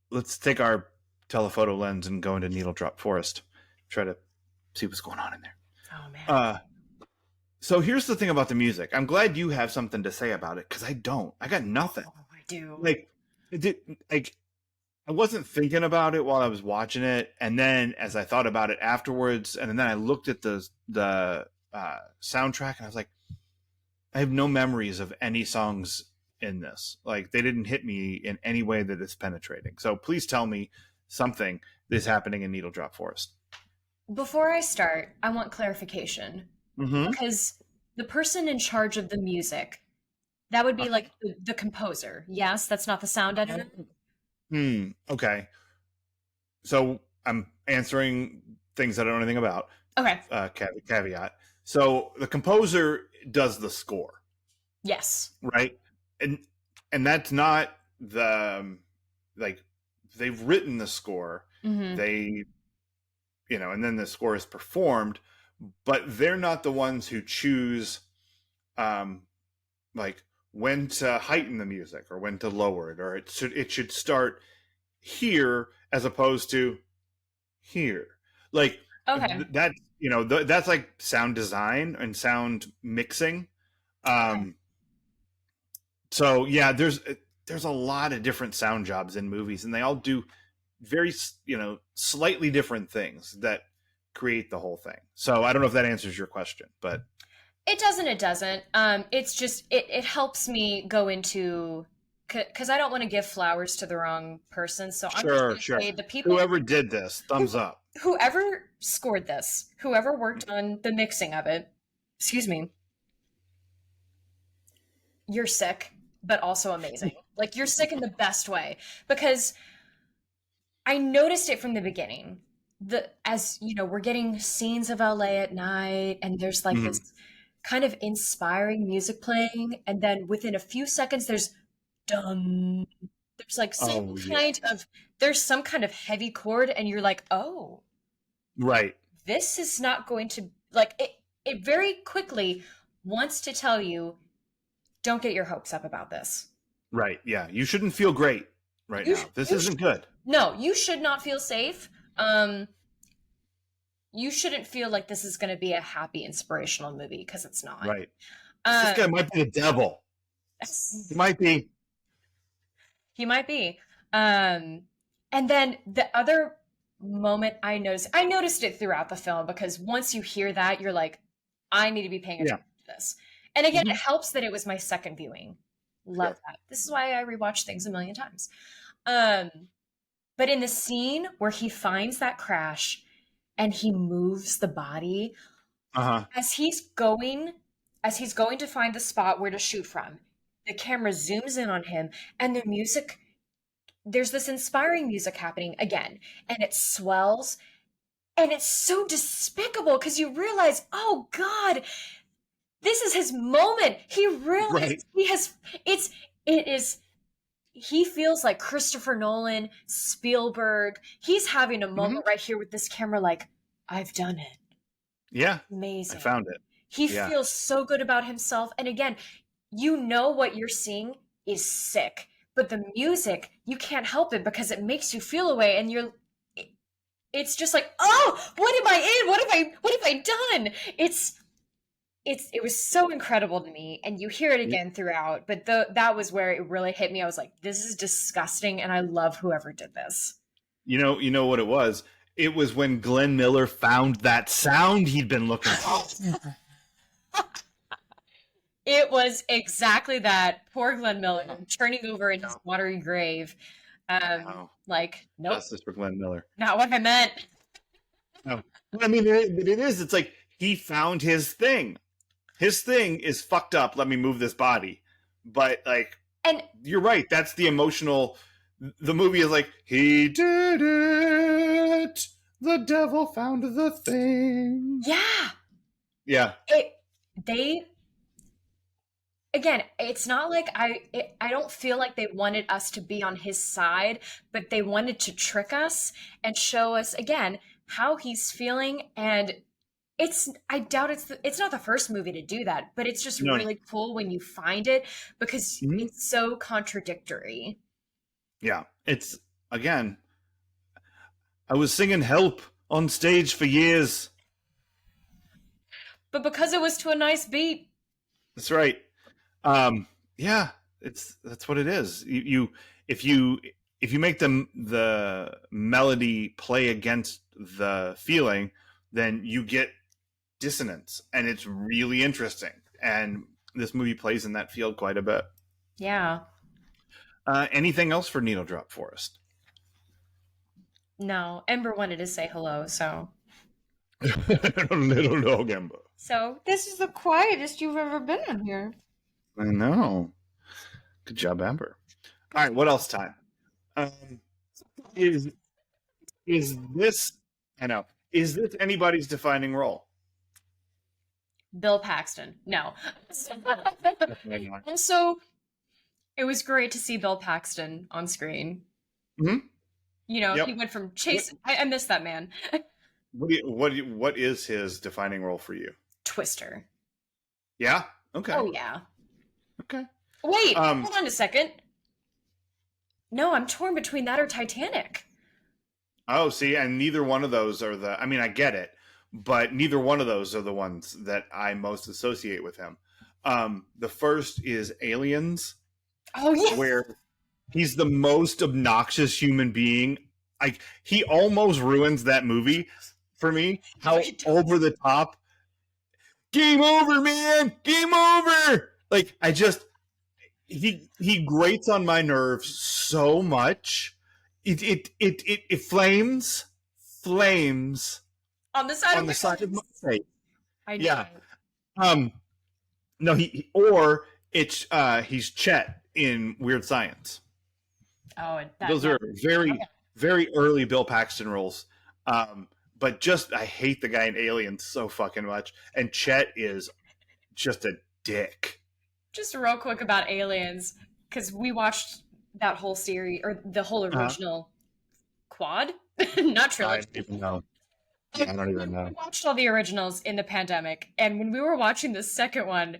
let's take our telephoto lens and go into Needle Drop Forest, try to see what's going on in there. Oh man. So here's the thing about the music. I'm glad you have something to say about it because I don't. I got nothing. Oh, I do. Like, like I wasn't thinking about it while I was watching it, and then as I thought about it afterwards, and then I looked at the soundtrack, and I was like, I have no memories of any songs in this. Like, they didn't hit me in any way that it's penetrating. So please tell me something that's happening in Needle Drop Forest. Before I start, I want clarification Mm-hmm. because the person in charge of the music That would be like the composer. Yes, that's not the sound editor. Okay. So I'm answering things I don't know anything about. Okay. Caveat. So the composer does the score, Yes. right? And that's not like they've written the score. Mm-hmm. They and then the score is performed, but they're not the ones who choose um like when to heighten the music or when to lower it, or it should start here as opposed to here. Like Okay. that, that's like sound design and sound mixing. Okay. Um, so yeah, there's a lot of different sound jobs in movies, and they all do very slightly different things that create the whole thing. So I don't know if that answers your question, but It doesn't. It doesn't. It's just it helps me go into because I don't want to give flowers to the wrong person. So I'm just sure, going to sure. say the people Whoever did this, thumbs up. whoever scored this, whoever worked on the mixing of it, excuse me, you're sick, but also amazing. Like you're sick in the best way because I noticed it from the beginning. As you know, we're getting scenes of LA at night, and there's like Mhm. this kind of inspiring music playing, and then within a few seconds, dum. There's like Oh yeah, there's some kind of heavy chord, and you're like, oh, right, this is not going to like it. It very quickly wants to tell you, don't get your hopes up about this. right. Yeah, you shouldn't feel great right You now. This you sh- isn't good. no, you should not feel safe. Um, you shouldn't feel like this is going to be a happy, inspirational movie because it's not. Right. This Uh, guy might be the devil. He might be. he might be. And then the other moment I noticed it throughout the film because once you hear that, you're like, I need to be paying Yeah. attention to this. And again, it Mhm. helps that it was my second viewing. Love Sure. that. This is why I rewatch things a million times. Um, but in the scene where he finds that crash and he moves the body, Uh huh. as he's going to find the spot where to shoot from, the camera zooms in on him and the music, there's this inspiring music happening again, and it swells, and it's so despicable because you realize, oh god, this is his moment. He really is, Right. it is he feels like Christopher Nolan, Spielberg. He's having a Hmm. moment right here with this camera like, I've done it. Yeah. I Amazing. found it. He Yeah. feels so good about himself. And again, you know what you're seeing is sick, but the music, you can't help it because it makes you feel away. And it's just like, oh, what am I in? What have I done? It was so incredible to me. And you hear it Y- again throughout, but that was where it really hit me. I was like, this is disgusting. And I love whoever did this. You know what it was? It was when Glenn Miller found that sound he'd been looking for. It was exactly that. Poor Glenn Miller turning over in his watery grave. Oh, Like, nope, justice for Glenn Miller. not what I meant. No. I mean, it is. It's like he found his thing. His thing is fucked up. Let me move this body. But like, And you're right. That's the emotional. The movie is like, he did it. The devil found the thing. yeah, Yeah. they again, it's not like I don't feel like they wanted us to be on his side, but they wanted to trick us and show us again how he's feeling. And I doubt it's not the first movie to do that, but it's just No. really cool when you find it because Mhm. it's so contradictory. Yeah. It's again. I was singing "Help" on stage for years. But because it was to a nice beat. That's right. Yeah, that's what it is. If you if you make the melody play against the feeling, then you get dissonance, and it's really interesting. And this movie plays in that field quite a bit. Yeah. Anything else for Needle Drop Forest? No, Ember wanted to say hello, so. Little dog Ember. So, this is the quietest you've ever been in here. I know. Good job, Amber. All right, what else time? Um, is is this? I know. Is this anybody's defining role? Bill Paxton. No. Definitely not. Also, it was great to see Bill Paxton on screen. Hmm. You know, he Yep. went from What chase. I miss that man. what is his defining role for you? Twister. Yeah. Okay. Oh yeah. Okay. Wait, Um. hold on a second. No, I'm torn between that or Titanic. Oh, see, and neither one of those are the. I mean, I get it, but neither one of those are the ones that I most associate with him. The first is Aliens, Oh yeah. where he's the most obnoxious human being. Like he almost ruins that movie for me. How He over does. the top. Game over, man. Game over. Like I just he grates on my nerves so much. It flames On the side on of the side of my Wales. face. I knew Yeah. it. Um. No. Or it's he's Chet in Weird Science. Oh, that Those yeah. are very Okay. very early Bill Paxton roles. But just I hate the guy in Aliens so fucking much, and Chet is just a dick. Just real quick about Aliens, because we watched that whole series or the whole Uh, original quad, not I trilogy. don't even know. We Yeah, I don't even know. watched all the originals in the pandemic, and when we were watching the second one,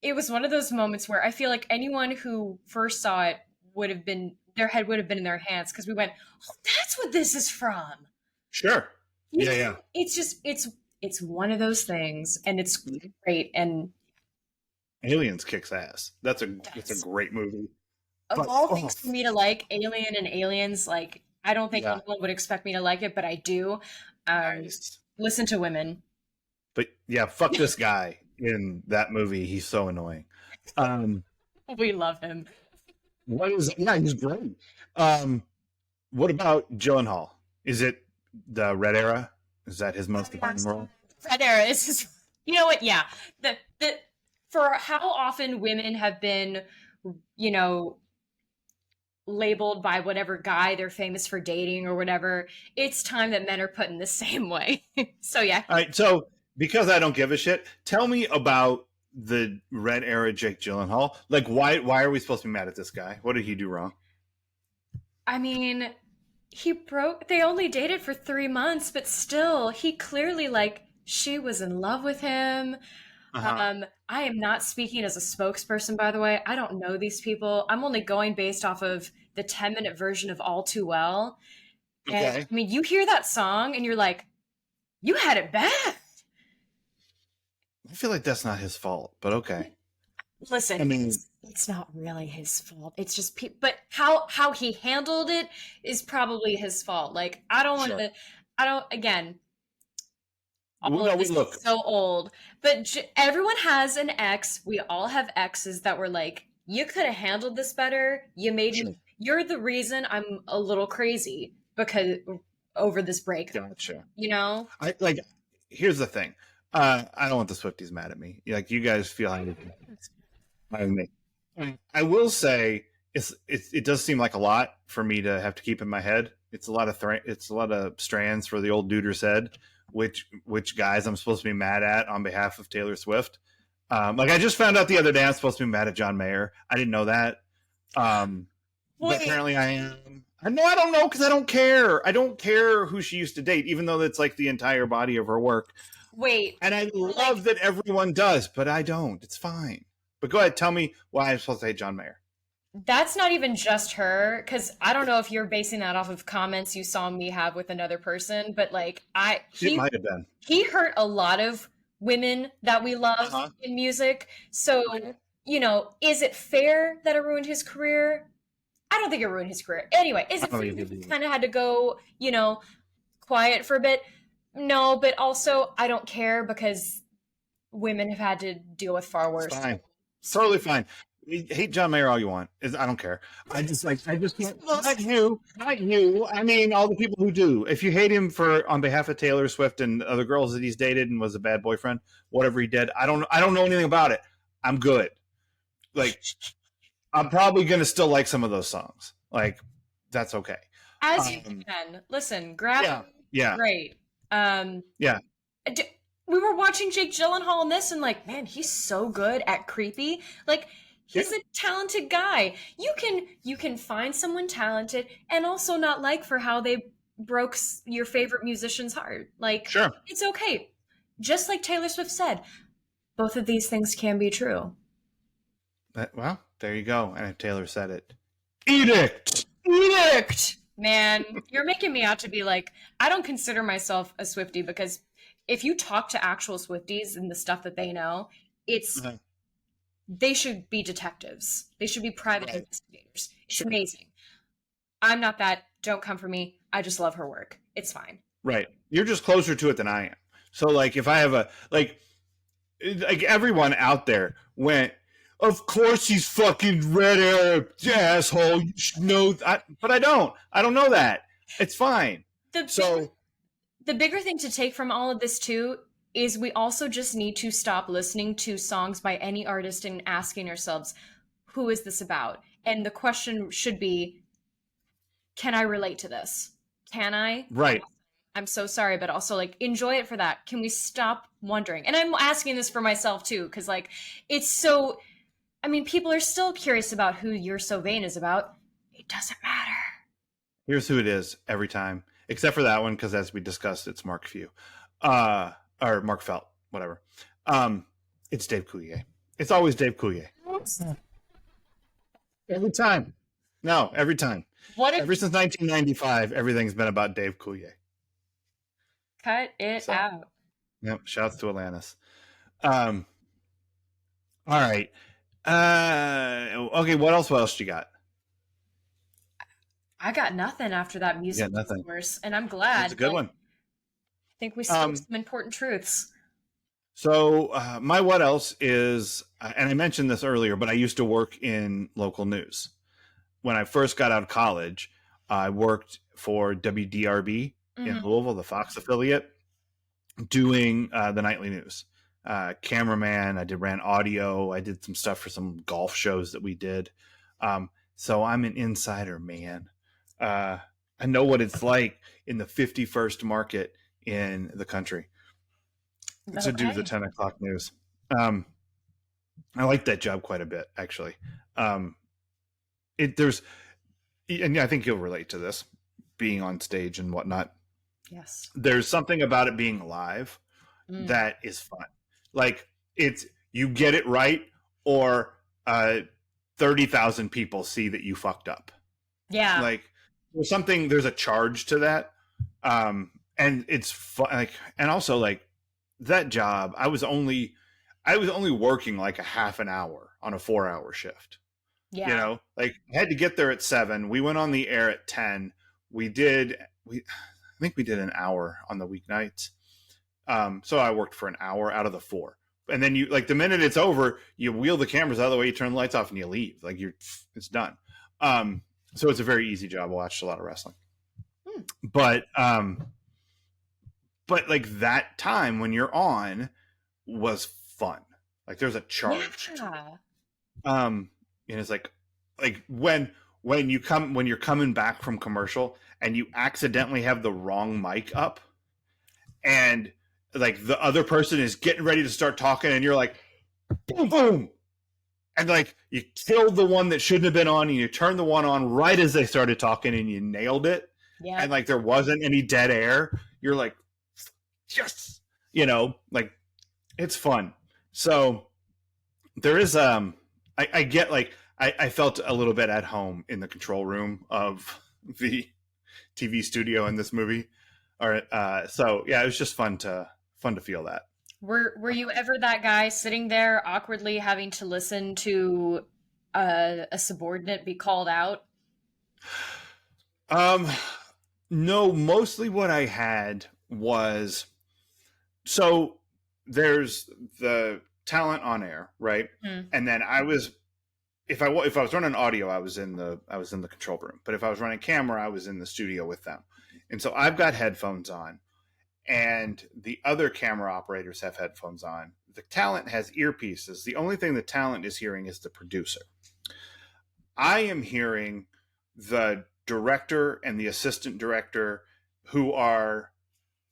it was one of those moments where I feel like anyone who first saw it would have been their head would have been in their hands because we went, "Oh, that's what this is from." Sure. You Yeah, know, yeah. it's just it's one of those things, and it's great. And Aliens kicks ass. It's a that's great movie. of But all oh things for me to like, Alien and Aliens, like I don't think yeah, anyone would expect me to like it, but I do. Um, nice. Listen to women. But yeah, fuck this guy in that movie. He's so annoying. Um, We love him. what is? Yeah, he's great. Um, what about Gyllenhaal? Is it the Red Era? Is that his most defining role? Red Era is just, you know what? Yeah, the for how often women have been, you know, labeled by whatever guy they're famous for dating or whatever. It's time that men are put in the same way. So yeah, All right, so because I don't give a shit, tell me about the Red Era Jake Gyllenhaal. Like, why are we supposed to be mad at this guy? What did he do wrong? I mean, he broke. They only dated for 3 months, but still, he clearly like she was in love with him. Uh huh. I am not speaking as a spokesperson, by the way. I don't know these people. I'm only going based off of the 10-minute version of All Too Well. And Okay. I mean, you hear that song and you're like, you had it bad. I feel like that's not his fault, but okay. Listen, I mean, it's not really his fault. It's just but how he handled it is probably his fault. Like I don't want sure. to. I don't. Again, all No, of we this look. is so old. But everyone has an ex. We all have exes that were like, you could have handled this better. You made Sure. me. You're the reason I'm a little crazy because over this breakup. Gotcha. You know? I like. Here's the thing. I don't want the Swifties mad at me. Like you guys feel how me. I will say it does seem like a lot for me to have to keep in my head. It's a lot of it's a lot of strands for the old duder said, which guys I'm supposed to be mad at on behalf of Taylor Swift. Like I just found out the other day I'm supposed to be mad at John Mayer. I didn't know that. But Wait, apparently I am. I know I don't know because I don't care. I don't care who she used to date, even though that's like the entire body of her work. wait. And I Like, love that everyone does, but I don't. It's fine. But go ahead, tell me why I'm supposed to hate John Mayer. that's not even just her, because I don't know if you're basing that off of comments you saw me have with another person, but like It might have been. he hurt a lot of women that we love Uh-huh. in music. So, you know, is it fair that it ruined his career? I don't think it ruined his career. Anyway, is I it don't fair think that it he did. kind of had to go, you know, quiet for a bit? No, but also I don't care because women have had to deal with far It's worse. fine. Totally fine. Hate John Mayer all you want. I don't care. I just can't. Not you. Not you. I mean, all the people who do. If you hate him for on behalf of Taylor Swift and other girls that he's dated and was a bad boyfriend, whatever he did, I don't know anything about it. I'm good. Like I'm probably gonna still like some of those songs. Like that's okay. As you Um, can. Listen, Gravity, yeah, yeah, great. Um, yeah, d- we were watching Jake Gyllenhaal in this, and like, man, he's so good at creepy. Like, he's yeah. a talented guy. You can find someone talented and also not like for how they broke your favorite musician's heart. Like, Sure. it's okay. Just like Taylor Swift said, both of these things can be true. Well, there you go. And Taylor said it. Edict. Edict! Man, you're making me out to be like, I don't consider myself a Swiftie because if you talk to actual Swifties and the stuff that they know, it's Uh-huh. they should be detectives. They should be private Right. investigators. It's Sure. amazing. I'm not that. Don't come for me. I just love her work. It's fine. Right. You're just closer to it than I am. So like if I have a like everyone out there went, of course he's fucking red hair asshole. You should know but I don't. I don't know that. It's fine. The So the bigger thing to take from all of this too is we also just need to stop listening to songs by any artist and asking ourselves, who is this about? And the question should be, can I relate to this? Can I? right. I'm so sorry, but also like enjoy it for that. Can we stop wondering? And I'm asking this for myself too, because like it's so, I mean, people are still curious about who You're So Vain is about. It doesn't matter. Here's who it is every time, except for that one, because as we discussed, it's Mark Few, or Mark Felt, whatever. Um, it's Dave Coulier. It's always Dave Coulier. Every time. No, every time. What if Ever since 1995, everything's been about Dave Coulier. cut it So, out? yep. Shouts to Atlantis. Um, all right. Okay. What else? What else you got? I got nothing after that Yeah, music nothing. discourse, and I'm glad. That's a good Like, one. I think we spoke Um, some important truths. So my what else is, and I mentioned this earlier, but I used to work in local news. When I first got out of college, I worked for WDRB in Hmm. Louisville, the Fox affiliate, doing the nightly news. Cameraman, ran audio. I did some stuff for some golf shows that we did. So I'm an insider, man. I know what it's like in the 51st market in the country to do the Okay. 10 o'clock news. Um, I like that job quite a bit, actually. Um, there's, and I think you'll relate to this, being on stage and whatnot. Yes. There's something about it being live Mm. that is fun. Like it's you get it right, or 30,000 people see that you fucked up. Yeah. Like there's something. There's a charge to that, and it's fun. Like, and also like that job, I was only working like a half an hour on a 4-hour shift. You Yeah. know, like I had to get there at 7. We went on the air at 10. I think we did an hour on the weeknights. So I worked for an hour out of the 4. And then you like the minute it's over, you wheel the cameras out of the way, you turn the lights off, and you leave. Like it's done. So it's a very easy job. I watched a lot of wrestling, Hmm. but like that time when you're on was fun. Like there's a charge to it. Yeah. And it's like when you're coming back from commercial and you accidentally have the wrong mic up, and like the other person is getting ready to start talking, and you're like, boom, boom, and like you killed the one that shouldn't have been on, and you turned the one on right as they started talking, and you nailed it, Yeah. and like there wasn't any dead air. You're like, yes, like it's fun. So there is I get like I felt a little bit at home in the control room of the TV studio in this movie. Or so yeah, it was just fun to feel that. Were you ever that guy sitting there awkwardly having to listen to a subordinate be called out? Um no, mostly what I had was, so there's the talent on air, right? Hmm. And then I was, if I was running audio, I was in the control room. But if I was running camera, I was in the studio with them. And so I've got headphones on, and the other camera operators have headphones on. The talent has earpieces. The only thing the talent is hearing is the producer. I am hearing the director and the assistant director who are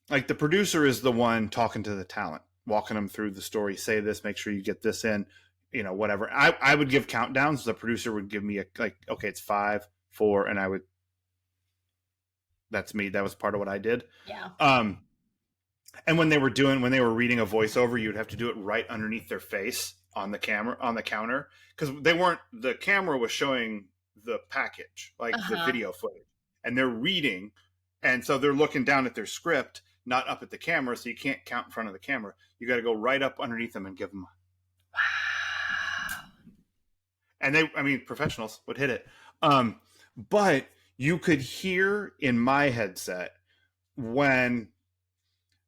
like, the producer is the one talking to the talent, walking them through the story. Say this, make sure you get this in, whatever. I would give countdowns. The producer would give me okay, it's 5, 4, and I would. That's me. That was part of what I did. Yeah. And when they were reading a voiceover, you'd have to do it right underneath their face on the counter, because the camera was showing the package, like the video footage, and they're reading, and so they're looking down at their script, not up at the camera, so you can't count in front of the camera. You got to go right up underneath them and give them. Wow. And professionals would hit it. But you could hear in my headset when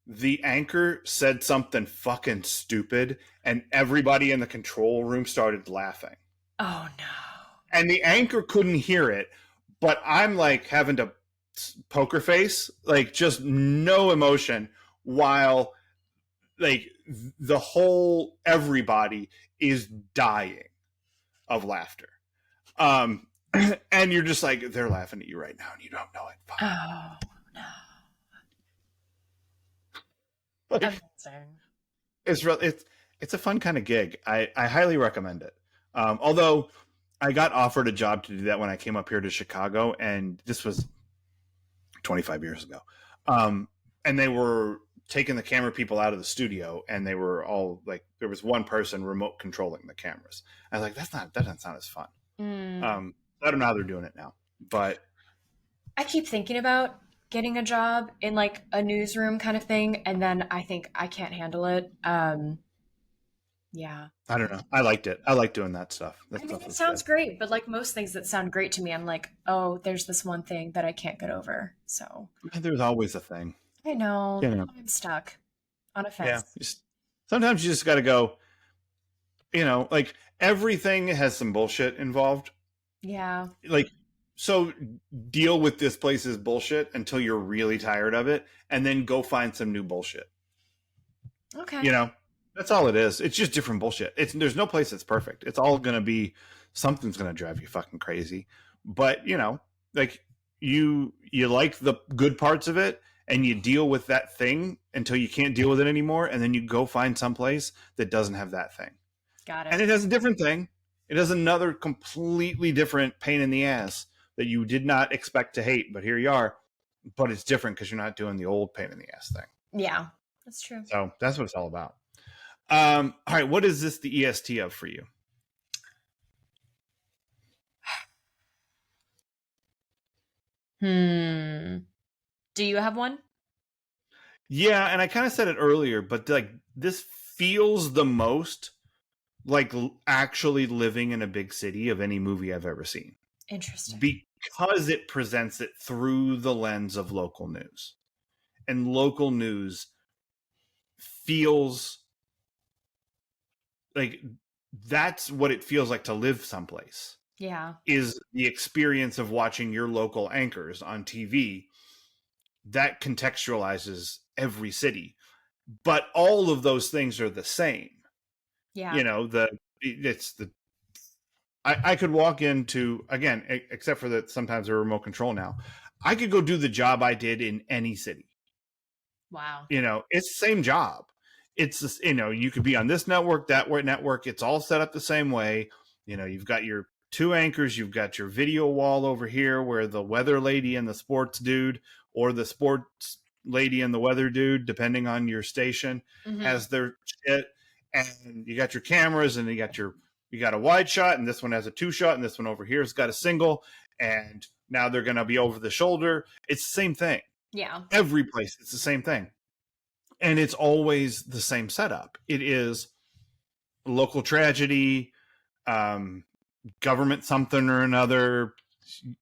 the anchor said something fucking stupid and everybody in the control room started laughing. Oh no. And the anchor couldn't hear it, but I'm like having to poker face, like just no emotion, while like everybody is dying of laughter. And you're just like, they're laughing at you right now and you don't know it. Fuck. Oh no. Like, Amazing. It's a fun kind of gig. I highly recommend it. Although I got offered a job to do that when I came up here to Chicago, and this was 25 years ago. And they were taking the camera people out of the studio, and they were all like, there was one person remote controlling the cameras. I was like, that doesn't sound as fun. I don't know how they're doing it now, but I keep thinking about getting a job in like a newsroom kind of thing, and then I think I can't handle it. Yeah. I don't know. I liked it. I like doing that stuff. It sounds great, but like most things that sound great to me, I'm like, oh, there's this one thing that I can't get over. So there's always a thing. I know. I'm stuck on a fence. Yeah. Sometimes you just got to go, like everything has some bullshit involved. Yeah. Like, so deal with this place's bullshit until you're really tired of it, and then go find some new bullshit. Okay. That's all it is. It's just different bullshit. There's no place that's perfect. It's all going to be, something's going to drive you fucking crazy. But, like you like the good parts of it, and you deal with that thing until you can't deal with it anymore. And then you go find someplace that doesn't have that thing. Got it. And it has a different thing. It has another completely different pain in the ass that you did not expect to hate, but here you are. But it's different because you're not doing the old pain in the ass thing. Yeah, that's true. So that's what it's all about. All right, what is this the EST of for you? Do you have one? Yeah, and I kind of said it earlier, but like this feels the most like actually living in a big city of any movie I've ever seen. Interesting. Because it presents it through the lens of local news. And local news feels like that's what it feels like to live someplace. Yeah. Is the experience of watching your local anchors on TV that contextualizes every city. But all of those things are the same. Yeah. I could walk into, again, except for that sometimes they're remote control now, I could go do the job I did in any city. Wow. It's the same job. It's just, you could be on this network, that network. It's all set up the same way. You've got your 2 anchors. You've got your video wall over here where the weather lady and the sports dude, or the sports lady and the weather dude, depending on your station, has their shit. And you got your cameras, and you got a wide shot, and this one has a 2 shot, and this one over here has got a single, and now they're going to be over the shoulder. It's the same thing. Yeah. Every place, it's the same thing. And it's always the same setup. It is local tragedy, government something or another.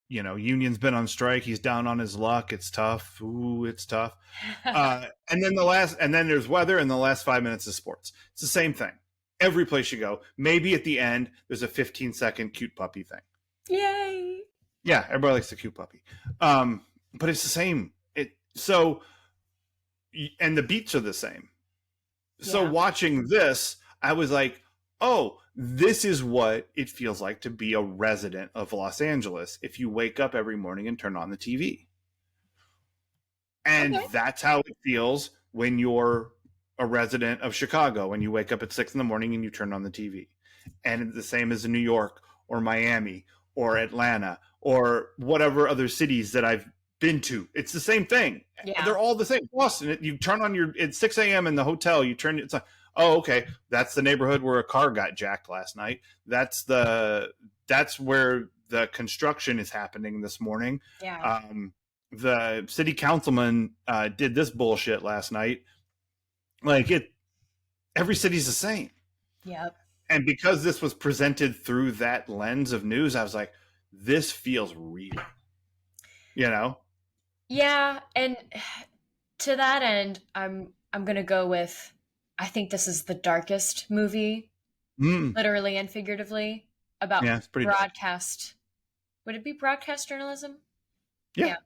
Union's been on strike. He's down on his luck. It's tough. Ooh, it's tough. And then there's weather, and the last 5 minutes is sports. It's the same thing. Every place you go. Maybe at the end, there's a 15-second cute puppy thing. Yay. Yeah, everybody likes the cute puppy. But it's the same. And the beats are the same. So watching this, I was like, oh, this is what it feels like to be a resident of Los Angeles if you wake up every morning and turn on the TV. And Okay. that's how it feels when you're a resident of Chicago, when you wake up at 6 in the morning and you turn on the TV. And the same as in New York or Miami or Atlanta or whatever other cities that I've been to. It's the same thing. Yeah. They're all the same. Boston, you turn on it's 6 a.m. in the hotel, it's like, oh, okay, that's the neighborhood where a car got jacked last night. That's where the construction is happening this morning. Yeah. The city councilman did this bullshit last night. Like every city's the same. Yep. And because this was presented through that lens of news, I was like, this feels real. You know? Yeah, and to that end, I'm gonna go with I think this is the darkest movie, literally and figuratively, about Yeah, it's pretty dark. broadcast. Would it be broadcast journalism? Yeah.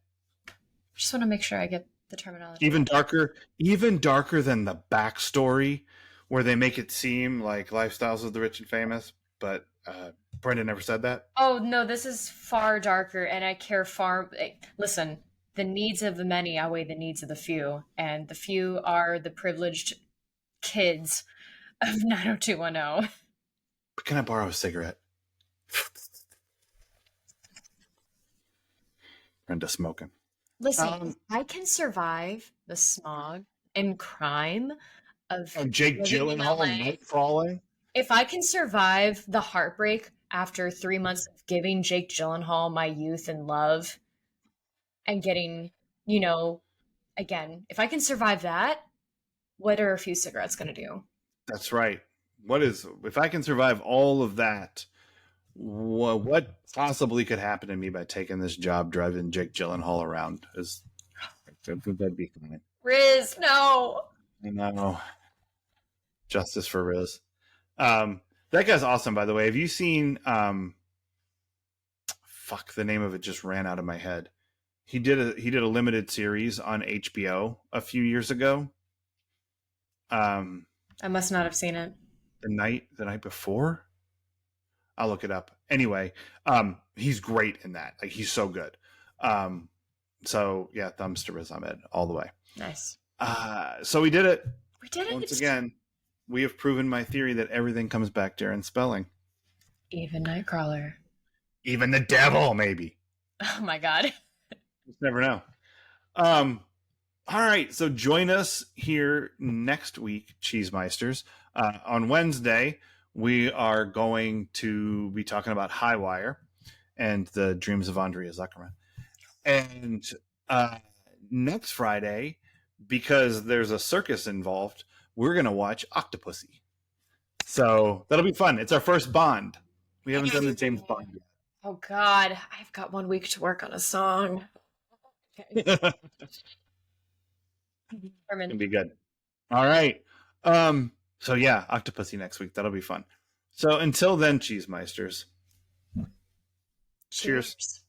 Just want to make sure I get the terminology. Even darker than the backstory where they make it seem like lifestyles of the rich and famous, but Brenda never said that. Oh no, this is far darker, and I care far. Listen, the needs of the many outweigh the needs of the few, and the few are the privileged kids of 90210. But can I borrow a cigarette? Brenda smoking. Listen, I can survive the smog and crime of Jake living in Gyllenhaal LA. night crawling. If I can survive the heartbreak after 3 months of giving Jake Gyllenhaal my youth and love and getting, again, if I can survive that, what are a few cigarettes going to do? That's right. If I can survive all of that, what possibly could happen to me by taking this job driving Jake Gyllenhaal around? That'd be fine. Riz, no. I know. Justice for Riz. That guy's awesome, by the way. Have you seen fuck, the name of it just ran out of my head. He did a limited series on HBO a few years ago. I must not have seen it. The night before. I'll look it up. Anyway, he's great in that. Like, he's so good. So yeah, thumbs to Riz Ahmed all the way. Nice. So we did it. We did it. Once again, we have proven my theory that everything comes back to Aaron Spelling. Even Nightcrawler. Even the devil, maybe. Oh my God. Just never know. All right, so join us here next week, Cheesemeisters. On Wednesday, we are going to be talking about High Wire and the dreams of Andrea Zuckerman. And next Friday, because there's a circus involved, we're going to watch Octopussy. So that'll be fun. It's our first Bond. We haven't done the James Bond yet. Oh God, I've got 1 week to work on a song. Okay. It'll be good. All right. So yeah, Octopussy next week. That'll be fun. So until then, Cheesemeisters. Cheers.